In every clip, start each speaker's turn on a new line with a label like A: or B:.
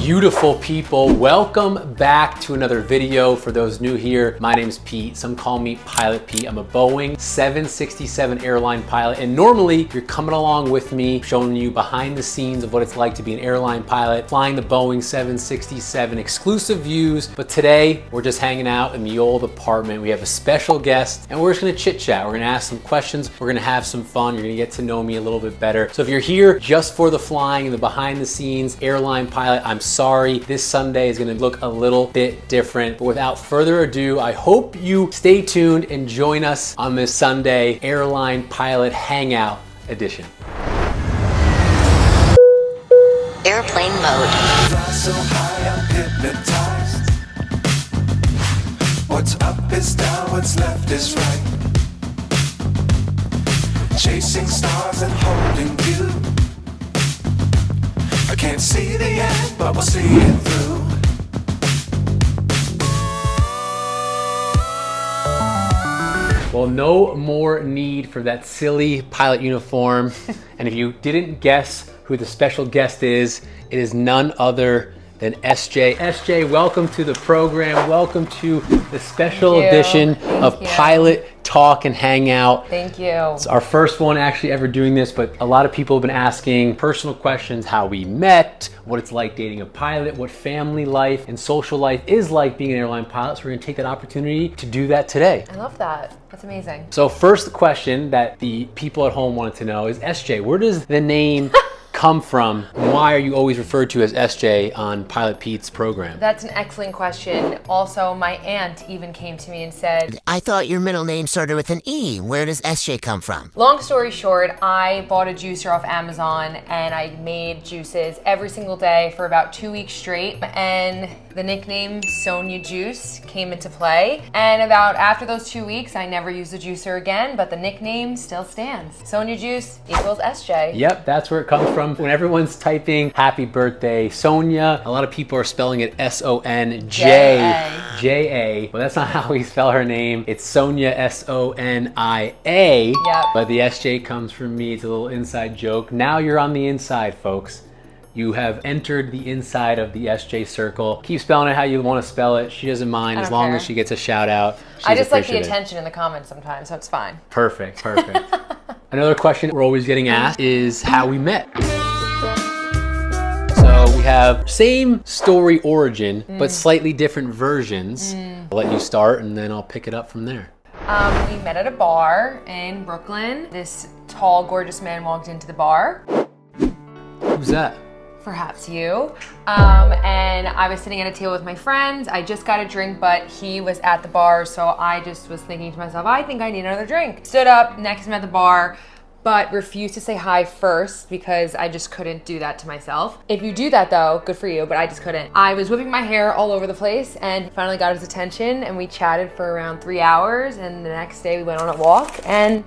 A: beautiful people. Welcome back to another video. For those new here, my name's Pete. Some call me Pilot Pete. I'm a Boeing 767 airline pilot, and normally you're coming along with me, showing you behind the scenes of what it's like to be an airline pilot, flying the Boeing 767, exclusive views. But today we're just hanging out in the old apartment. We have a special guest, and we're just gonna chit chat. We're gonna ask some questions. We're gonna have some fun. You're gonna get to know me a little bit better. So if you're here just for the flying and the behind the scenes airline pilot, I'm sorry. This Sunday is gonna look a little bit different. But without further ado, I hope you stay tuned and join us on this Sunday airline pilot hangout edition.
B: Airplane mode.
C: Fly so high, I'm hypnotized. What's up is down, what's left is right. Chasing stars and holding you. I can't see the end, but we'll see it through.
A: Well, no more need for that silly pilot uniform. And if you didn't guess who the special guest is, it is none other than SJ. SJ, welcome to the program. Welcome to the special edition of Pilot Talk and Hangout.
D: Thank you.
A: It's our first one actually ever doing this, but a lot of people have been asking personal questions, how we met, what it's like dating a pilot, what family life and social life is like being an airline pilot. So we're gonna take that opportunity to do that today.
D: I love that. That's amazing.
A: So first question that the people at home wanted to know is, SJ, where does the name come from? Why are you always referred to as SJ on Pilot Pete's program?
D: That's an excellent question. Also, my aunt even came to me and said,
B: I thought your middle name started with an E. Where does SJ come from?
D: long story short, I bought a juicer off Amazon and I made juices every single day for about 2 weeks straight. And the nickname Sonia Juice came into play. And about after those 2 weeks, I never used the juicer again, but the nickname still stands. Sonia Juice equals SJ.
A: Yep, that's where it comes from. When everyone's typing happy birthday Sonia, a lot of people are spelling it S-O-N-J-A. Well, that's not how we spell her name. It's Sonia, S-O-N-I-A.
D: Yep.
A: But the SJ comes from me. It's a little inside joke. Now you're on the inside, folks. You have entered the inside of the SJ circle. Keep spelling it how you want to spell it. She doesn't mind as long as she gets a shout out.
D: I just like the attention in the comments sometimes, so it's fine.
A: Perfect, perfect. Another question we're always getting asked is how we met. So we have same story origin, but slightly different versions. I'll let you start and then I'll pick it up from there.
D: We met at a bar in Brooklyn. This tall, gorgeous man walked into the bar.
A: Who's that?
D: Perhaps you. And I was sitting at a table with my friends. I just got a drink, but he was at the bar, so I just was thinking to myself, I think I need another drink. Stood up next to him at the bar, but refused to say hi first because I just couldn't do that to myself. If you do that though, good for you, but I just couldn't. I was whipping my hair all over the place and finally got his attention, and we chatted for around 3 hours, and the next day we went on a walk, and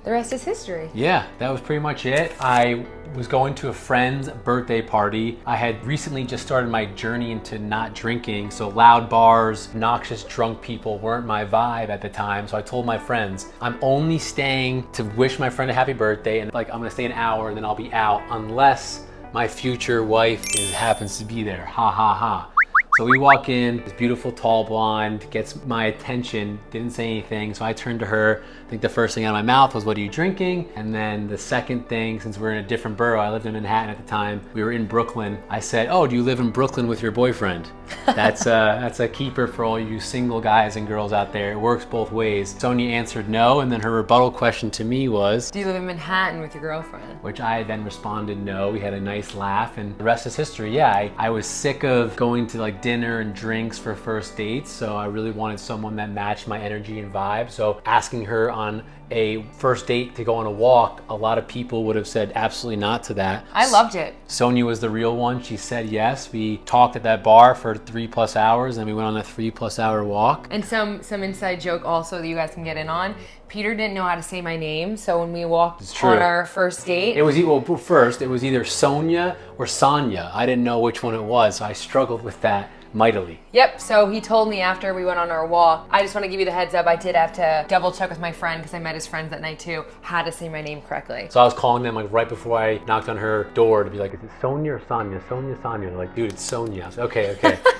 D: the rest is history.
A: Yeah, that was pretty much it. I was going to a friend's birthday party. I had recently just started my journey into not drinking, so loud bars, obnoxious drunk people weren't my vibe at the time. So I told my friends, I'm only staying to wish my friend a happy birthday, and like I'm gonna stay an hour and then I'll be out unless my future wife happens to be there. Ha ha ha. So we walk in, this beautiful tall blonde gets my attention, didn't say anything, so I turned to her. I think the first thing out of my mouth was, what are you drinking? And then the second thing, since we're in a different borough, I lived in Manhattan at the time, we were in Brooklyn, I said, oh, do you live in Brooklyn with your boyfriend? That's a keeper for all you single guys and girls out there. It works both ways. Sonia answered no, and then her rebuttal question to me was,
D: do you live in Manhattan with your girlfriend?
A: Which I then responded no. We had a nice laugh, and the rest is history. Yeah, I was sick of going to like dinner and drinks for first dates, so I really wanted someone that matched my energy and vibe. So asking her on a first date to go on a walk, a lot of people would have said absolutely not to that.
D: I loved it.
A: Sonia was the real one. She said yes. We talked at that bar for 3+ hours, and we went on a 3+ hour walk. And
D: some inside joke also that you guys can get in on. Peter didn't know how to say my name, so when we walked on our first date,
A: it was first it was either Sonia or Sonia. I didn't know which one it was, so I struggled with that mightily.
D: Yep, so he told me after we went on our walk, I just want to give you the heads up, I did have to double check with my friend because I met his friends that night too, how to say my name correctly.
A: So I was calling them like right before I knocked on her door to be like, is it Sonia or Sonia? Sonia, Sonia. They're like, dude, it's Sonia. I was like, okay.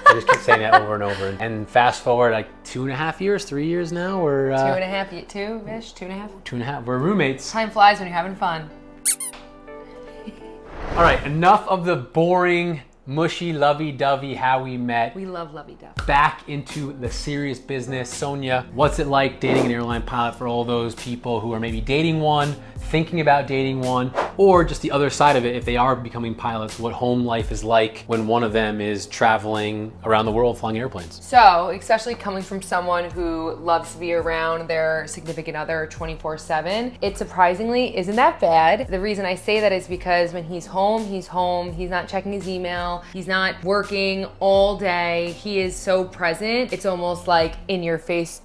A: I just keep saying that over and over. And fast forward like 2.5 years, 3 years now, we're...
D: 2.5, two-ish, 2.5?
A: 2.5, we're roommates.
D: Time flies when you're having fun.
A: All right, enough of the boring, mushy, lovey-dovey how we met.
D: We love lovey-dovey.
A: Back into the serious business. Sonia, what's it like dating an airline pilot for all those people who are maybe dating one, thinking about dating one, or just the other side of it, if they are becoming pilots, what home life is like when one of them is traveling around the world flying airplanes?
D: So, especially coming from someone who loves to be around their significant other 24/7, it surprisingly isn't that bad. The reason I say that is because when he's home, he's not checking his email, he's not working all day, he is so present, it's almost like in your face,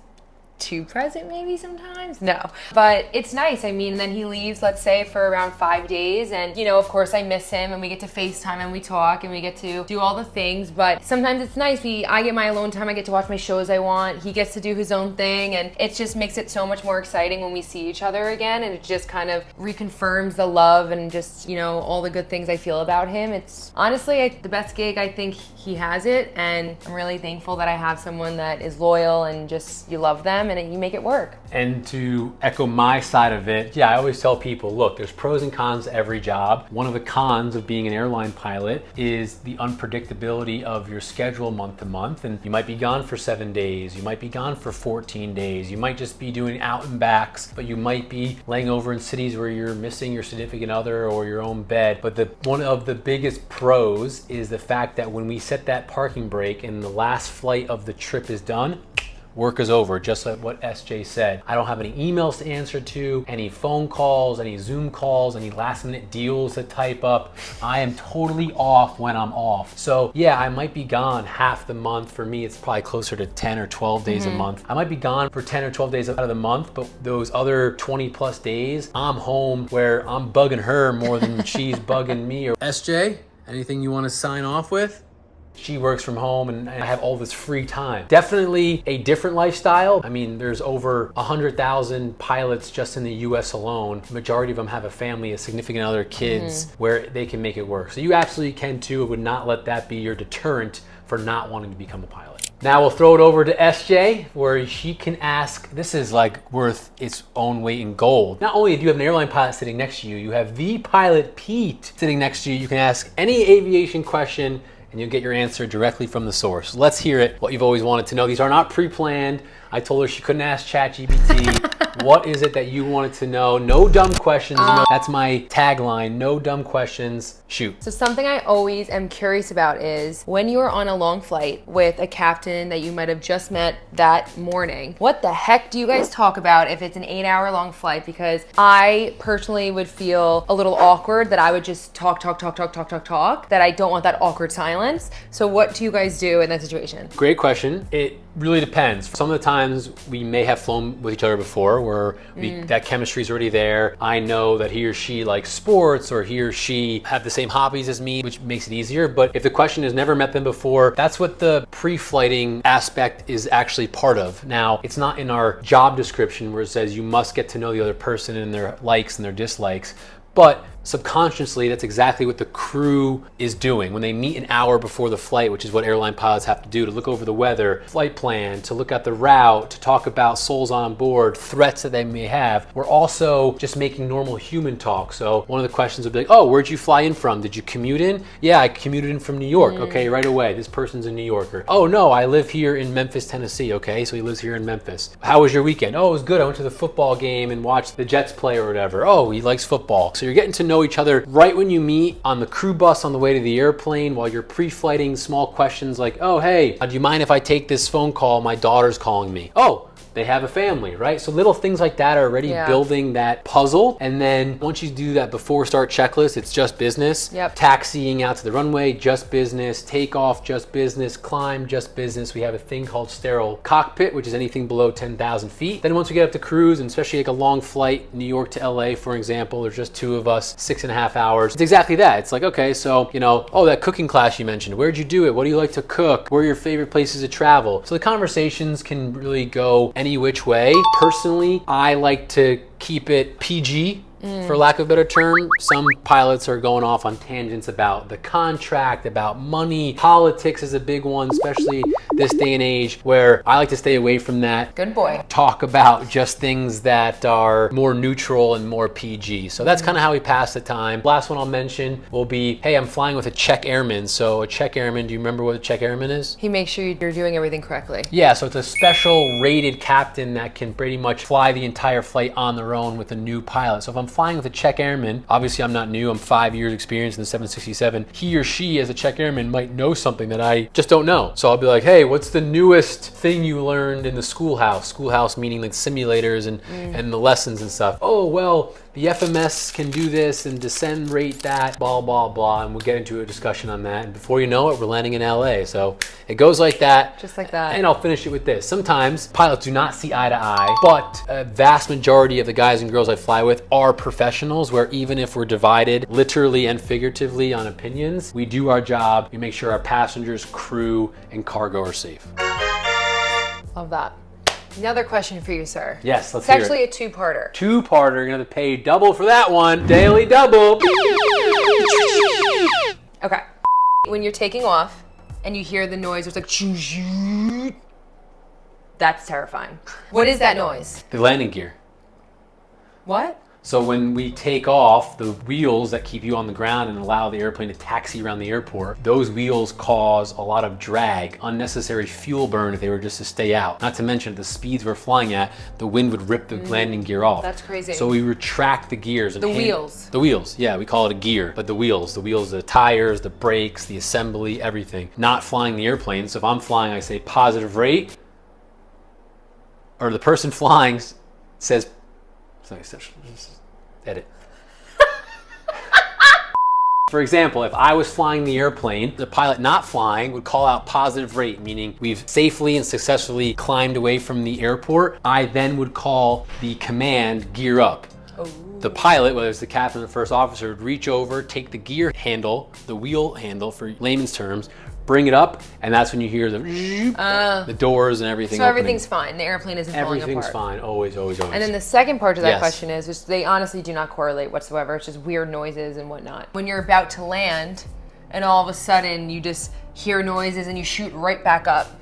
D: too present maybe sometimes. No, but it's nice. I mean, then he leaves, let's say, for around 5 days, and you know, of course I miss him, and we get to FaceTime and we talk and we get to do all the things, but sometimes it's nice. I get my alone time, I get to watch my shows I want, he gets to do his own thing, and it just makes it so much more exciting when we see each other again, and it just kind of reconfirms the love and just, you know, all the good things I feel about him. It's honestly the best gig. I think he has it, and I'm really thankful that I have someone that is loyal and just, you love them and you make it work.
A: And to echo my side of it, I always tell people, look, there's pros and cons to every job. One of the cons of being an airline pilot is the unpredictability of your schedule month to month. And you might be gone for 7 days, you might be gone for 14 days, you might just be doing out and backs, but you might be laying over in cities where you're missing your significant other or your own bed. But one of the biggest pros is the fact that when we set that parking brake and the last flight of the trip is done, work is over, just like what SJ said. I don't have any emails to answer to, any phone calls, any Zoom calls, any last minute deals to type up. I am totally off when I'm off. So yeah, I might be gone half the month. For me, it's probably closer to 10 or 12 days a month. I might be gone for 10 or 12 days out of the month, but those other 20 plus days, I'm home where I'm bugging her more than she's bugging me. Or SJ, anything you want to sign off with? She works from home and I have all this free time. Definitely a different lifestyle. I mean, there's over 100,000 pilots just in the US alone. The majority of them have a family, a significant other, kids, where they can make it work. So you absolutely can too. I would not let that be your deterrent for not wanting to become a pilot. Now we'll throw it over to SJ, where she can ask, this is like worth its own weight in gold. Not only do you have an airline pilot sitting next to you, you have the pilot Pete sitting next to you. You can ask any aviation question and you'll get your answer directly from the source. Let's hear it, what you've always wanted to know. These are not pre-planned. I told her she couldn't ask ChatGPT. What is it that you wanted to know? No dumb questions. You know, that's my tagline, no dumb questions, shoot.
D: So something I always am curious about is when you are on a long flight with a captain that you might have just met that morning, what the heck do you guys talk about if it's an 8-hour long flight? Because I personally would feel a little awkward that I would just talk, that I don't want that awkward silence. So what do you guys do in that situation?
A: Great question. It really depends. Some of the times we may have flown with each other before where that chemistry is already there. I know that he or she likes sports or he or she have the same hobbies as me, which makes it easier. But if the question has never met them before, that's what the pre-flighting aspect is actually part of. Now, it's not in our job description where it says you must get to know the other person and their likes and their dislikes, but subconsciously, that's exactly what the crew is doing. When they meet an hour before the flight, which is what airline pilots have to do, to look over the weather, flight plan, to look at the route, to talk about souls on board, threats that they may have, we're also just making normal human talk. So one of the questions would be like, oh, where'd you fly in from? Did you commute in? Yeah, I commuted in from New York. Okay, right away. This person's a New Yorker. Oh, no, I live here in Memphis, Tennessee. Okay, so he lives here in Memphis. How was your weekend? Oh, it was good. I went to the football game and watched the Jets play or whatever. Oh, he likes football. So you're getting to know each other right when you meet on the crew bus on the way to the airplane while you're pre-flighting. Small questions like, oh, hey, do you mind if I take this phone call? My daughter's calling me. Oh, they have a family, right? So little things like that are already building that puzzle. And then once you do that before start checklist, it's just business.
D: Yep.
A: Taxiing out to the runway, just business. Takeoff, just business. Climb, just business. We have a thing called sterile cockpit, which is anything below 10,000 feet. Then once we get up to cruise, and especially like a long flight, New York to LA, for example, there's just 2 of us, 6.5 hours. It's exactly that. It's like, okay, so, you know, oh, that cooking class you mentioned, where'd you do it? What do you like to cook? Where are your favorite places to travel? So the conversations can really go any which way. Personally, I like to keep it PG, for lack of a better term. Some pilots are going off on tangents about the contract, about money. Politics is a big one, especially this day and age, where I like to stay away from that.
D: Good boy.
A: Talk about just things that are more neutral and more PG. So that's kind of how we pass the time. Last one I'll mention will be, hey, I'm flying with a check airman. So a check airman, do you remember what a check airman is?
D: He makes sure you're doing everything correctly.
A: Yeah, so it's a special rated captain that can pretty much fly the entire flight on their own with a new pilot. So if I'm flying with a check airman, obviously I'm not new, I'm 5 years experience in the 767. He or she as a check airman might know something that I just don't know. So I'll be like, hey, what's the newest thing you learned in the schoolhouse? Schoolhouse meaning like simulators and the lessons and stuff. Oh, well, the FMS can do this and descend rate that, blah, blah, blah. And we'll get into a discussion on that. And before you know it, we're landing in LA. So it goes like that.
D: Just like that.
A: And I'll finish it with this. Sometimes pilots do not see eye to eye, but a vast majority of the guys and girls I fly with are professionals, where even if we're divided literally and figuratively on opinions, we do our job. We make sure our passengers, crew, and cargo are safe.
D: Love that. Another question for you, sir.
A: Yes, let's
D: hear it.
A: It's
D: actually a two-parter.
A: Two-parter, you're gonna have to pay double for that one. Daily double.
D: Okay. When you're taking off and you hear the noise, it's like, that's terrifying. What is that noise?
A: The landing gear.
D: What?
A: So when we take off, the wheels that keep you on the ground and allow the airplane to taxi around the airport, those wheels cause a lot of drag, unnecessary fuel burn if they were just to stay out. Not to mention at the speeds we're flying at, the wind would rip the landing gear off.
D: That's crazy.
A: So we retract the gears. And
D: wheels.
A: The wheels, yeah, we call it a gear, but the wheels, the tires, the brakes, the assembly, everything. Not flying the airplane. So if I'm flying, I say positive rate, or the person flying says, edit. For example, if I was flying the airplane, the pilot not flying would call out positive rate, meaning we've safely and successfully climbed away from the airport. I then would call the command gear up.
D: Oh.
A: The pilot, whether it's the captain or the first officer, would reach over, take the gear handle, the wheel handle for layman's terms, bring it up, and that's when you hear the doors and everything.
D: So everything's fine. The airplane isn't falling apart.
A: Everything's fine. Always, always, always.
D: And then the second part to that question is just they honestly do not correlate whatsoever. It's just weird noises and whatnot. When you're about to land and all of a sudden you just hear noises and you shoot right back up,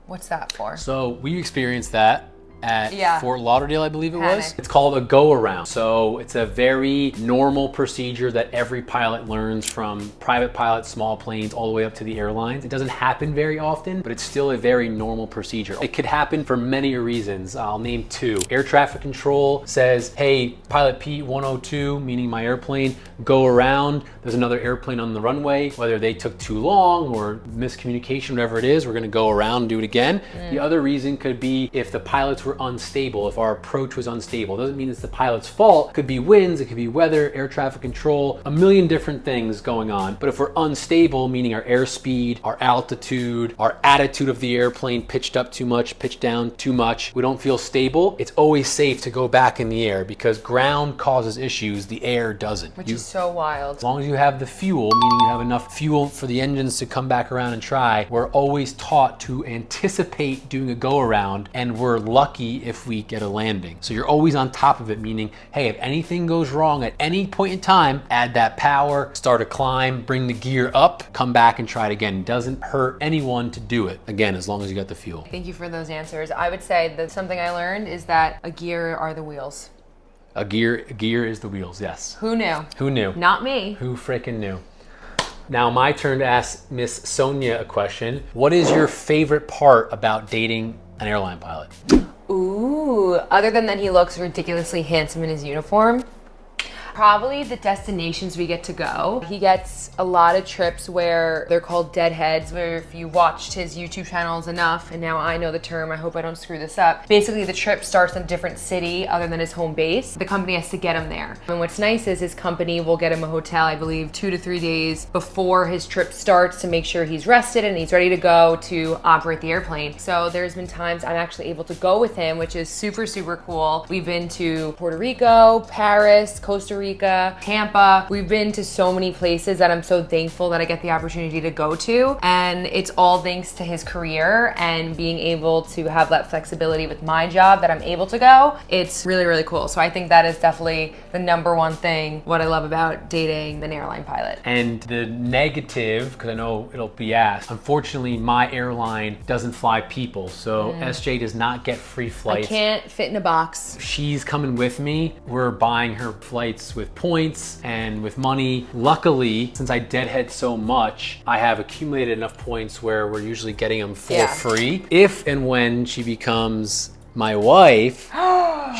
D: what's that for?
A: So we experienced that at Fort Lauderdale, I believe it was. It's called a go-around. So it's a very normal procedure that every pilot learns, from private pilots, small planes, all the way up to the airlines. It doesn't happen very often, but it's still a very normal procedure. It could happen for many reasons. I'll name 2. Air traffic control says, hey, pilot P102, meaning my airplane, go around. There's another airplane on the runway. Whether they took too long or miscommunication, whatever it is, we're gonna go around and do it again. The other reason could be if the pilots were unstable, if our approach was unstable. It doesn't mean it's the pilot's fault. It could be winds, it could be weather, air traffic control, a million different things going on. But if we're unstable, meaning our airspeed, our altitude, our attitude of the airplane pitched up too much, pitched down too much, we don't feel stable, it's always safe to go back in the air, because ground causes issues, the air doesn't.
D: Which is so wild.
A: As long as you have the fuel, meaning you have enough fuel for the engines to come back around and try, we're always taught to anticipate doing a go around, and we're lucky if we get a landing. So you're always on top of it, meaning, hey, if anything goes wrong at any point in time, add that power, start a climb, bring the gear up, come back and try it again. It doesn't hurt anyone to do it, again, as long as you got the fuel.
D: Thank you for those answers. I would say that something I learned is that a gear are the wheels.
A: A gear is the wheels, yes.
D: Who knew?
A: Who knew?
D: Not me.
A: Who frickin' knew? Now my turn to ask Miss Sonia a question. What is your favorite part about dating an airline pilot?
D: Ooh, other than that he looks ridiculously handsome in his uniform, Probably the destinations we get to go. He gets a lot of trips where they're called deadheads, where if you watched his YouTube channels enough, and now I know the term, I hope I don't screw this up. Basically, the trip starts in a different city other than his home base. The company has to get him there. And what's nice is his company will get him a hotel, I believe, 2 to 3 days before his trip starts to make sure he's rested and he's ready to go to operate the airplane. So there's been times I'm actually able to go with him, which is super, super cool. We've been to Puerto Rico, Paris, Costa Rica, Tampa. We've been to so many places that I'm so thankful that I get the opportunity to go to. And it's all thanks to his career and being able to have that flexibility with my job that I'm able to go. It's really, really cool. So I think that is definitely the number one thing, what I love about dating an airline pilot.
A: And the negative, because I know it'll be asked, unfortunately my airline doesn't fly people, so SJ does not get free flights.
D: I can't fit in a box.
A: She's coming with me. We're buying her flights with points and with money. Luckily, since I deadhead so much, I have accumulated enough points where we're usually getting them for free. If and when she becomes my wife,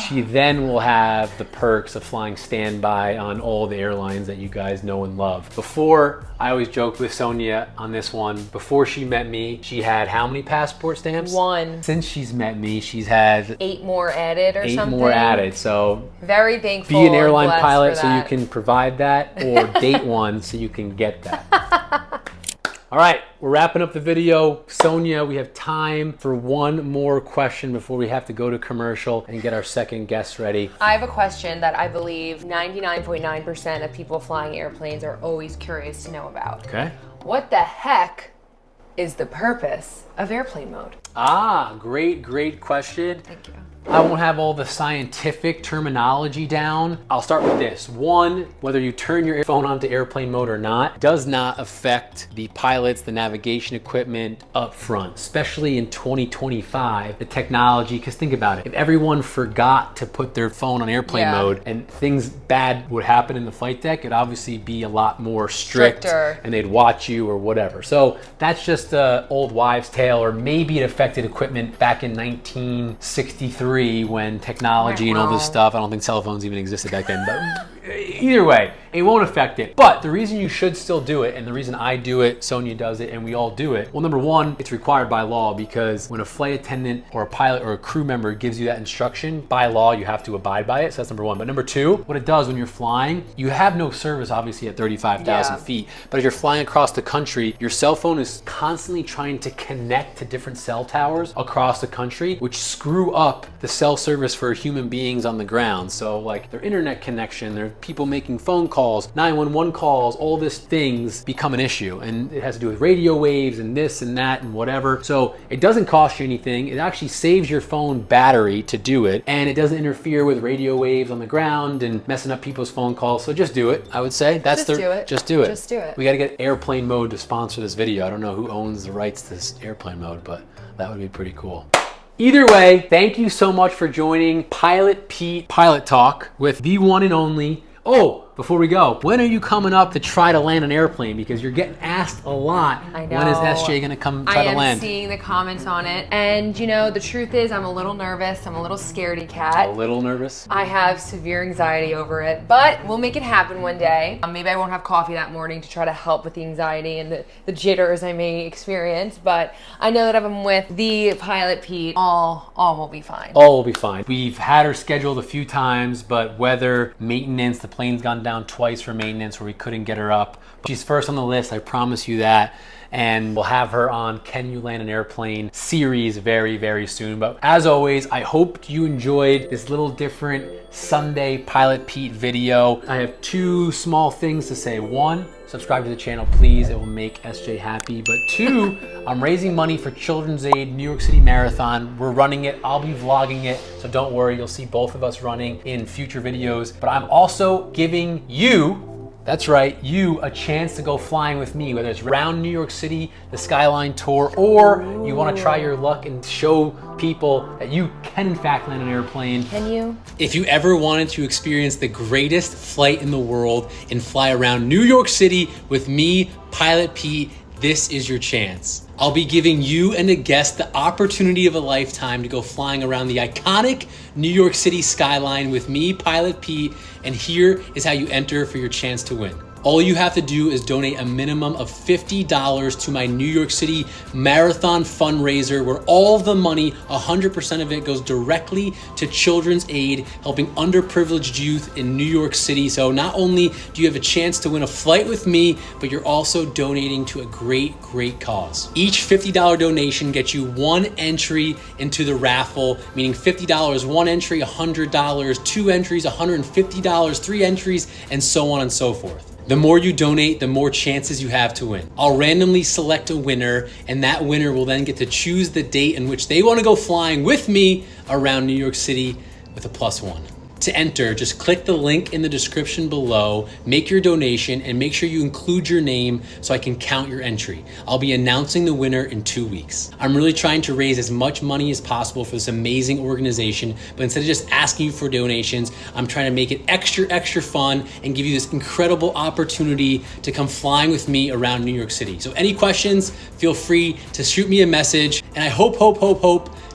A: she then will have the perks of flying standby on all the airlines that you guys know and love. Before, I always joke with Sonia on this one, before she met me, she had how many passport stamps?
D: 1.
A: Since she's met me, she's had
D: 8 more added or
A: 8
D: something.
A: more added. So
D: very thankful.
A: be an airline
D: and blessed
A: pilot
D: for
A: so you
D: that.
A: can provide that, or date one so you can get that. All right, we're wrapping up the video. Sonia, we have time for one more question before we have to go to commercial and get our second guest ready.
D: I have a question that I believe 99.9% of people flying airplanes are always curious to know about.
A: Okay.
D: What the heck is the purpose of airplane mode?
A: Ah, great question.
D: Thank you.
A: I won't have all the scientific terminology down. I'll start with this. One, whether you turn your phone onto airplane mode or not, does not affect the pilots, the navigation equipment up front, especially in 2025, the technology, because think about it. If everyone forgot to put their phone on airplane mode and things bad would happen in the flight deck, it'd obviously be a lot more stricter and they'd watch you or whatever. So that's just an old wives' tale, or maybe it affected equipment back in 1963 when technology and all this stuff, I don't think cell phones even existed back then, but either way, it won't affect it. But the reason you should still do it, and the reason I do it, Sonia does it, and we all do it, well, number one, it's required by law, because when a flight attendant or a pilot or a crew member gives you that instruction, by law, you have to abide by it. So that's number one. But number two, what it does when you're flying, you have no service obviously at 35,000 feet, but if you're flying across the country, your cell phone is constantly trying to connect to different cell towers across the country, which screw up the cell service for human beings on the ground. So like their internet connection, their people making phone calls, 911 calls, all these things become an issue, and it has to do with radio waves and this and that and whatever. So it doesn't cost you anything. It actually saves your phone battery to do it, and it doesn't interfere with radio waves on the ground and messing up people's phone calls. So just do it, I would say. That's
D: Just do it.
A: Just do it.
D: Just do it.
A: We got to get airplane mode to sponsor this video. I don't know who owns the rights to this airplane mode, but that would be pretty cool. Either way, thank you so much for joining Pilot Pete Pilot Talk with the one and only. Oh, before we go, when are you coming up to try to land an airplane? Because you're getting asked a lot.
D: I know.
A: When is SJ gonna come try to land?
D: I am seeing the comments on it. And you know, the truth is I'm a little nervous. I'm a little scaredy cat.
A: A little nervous?
D: I have severe anxiety over it, but we'll make it happen one day. Maybe I won't have coffee that morning to try to help with the anxiety and the jitters I may experience, but I know that if I'm with the Pilot Pete, all will be fine.
A: All will be fine. We've had her scheduled a few times, but weather, maintenance, the plane's gone down twice for maintenance where we couldn't get her up. She's first on the list, I promise you that. And we'll have her on Can You Land an Airplane series very, very soon. But as always, I hope you enjoyed this little different Sunday Pilot Pete video. I have two small things to say. One, subscribe to the channel, please. It will make SJ happy. But two, I'm raising money for Children's Aid, New York City Marathon. We're running it. I'll be vlogging it. So don't worry, you'll see both of us running in future videos. But I'm also giving you, that's right, you a chance to go flying with me, whether it's around New York City, the Skyline Tour, or you want to try your luck and show people that you can in fact land an airplane.
D: Can you?
A: If you ever wanted to experience the greatest flight in the world and fly around New York City with me, Pilot Pete, this is your chance. I'll be giving you and a guest the opportunity of a lifetime to go flying around the iconic New York City skyline with me, Pilot Pete, and here is how you enter for your chance to win. All you have to do is donate a minimum of $50 to my New York City Marathon fundraiser, where all of the money, 100% of it, goes directly to Children's Aid, helping underprivileged youth in New York City. So not only do you have a chance to win a flight with me, but you're also donating to a great, great cause. Each $50 donation gets you one entry into the raffle, meaning $50, one entry, $100, two entries, $150, three entries, and so on and so forth. The more you donate, the more chances you have to win. I'll randomly select a winner, and that winner will then get to choose the date in which they want to go flying with me around New York City with a +1. To enter, just click the link in the description below, make your donation, and make sure you include your name so I can count your entry. I'll be announcing the winner in 2 weeks. I'm really trying to raise as much money as possible for this amazing organization, but instead of just asking you for donations, I'm trying to make it extra, extra fun and give you this incredible opportunity to come flying with me around New York City. So any questions, feel free to shoot me a message, and I hope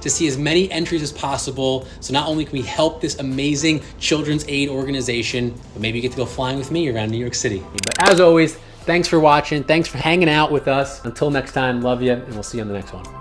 A: to see as many entries as possible. So not only can we help this amazing Children's Aid organization, but maybe you get to go flying with me around New York City. But as always, thanks for watching. Thanks for hanging out with us. Until next time, love you, and we'll see you on the next one.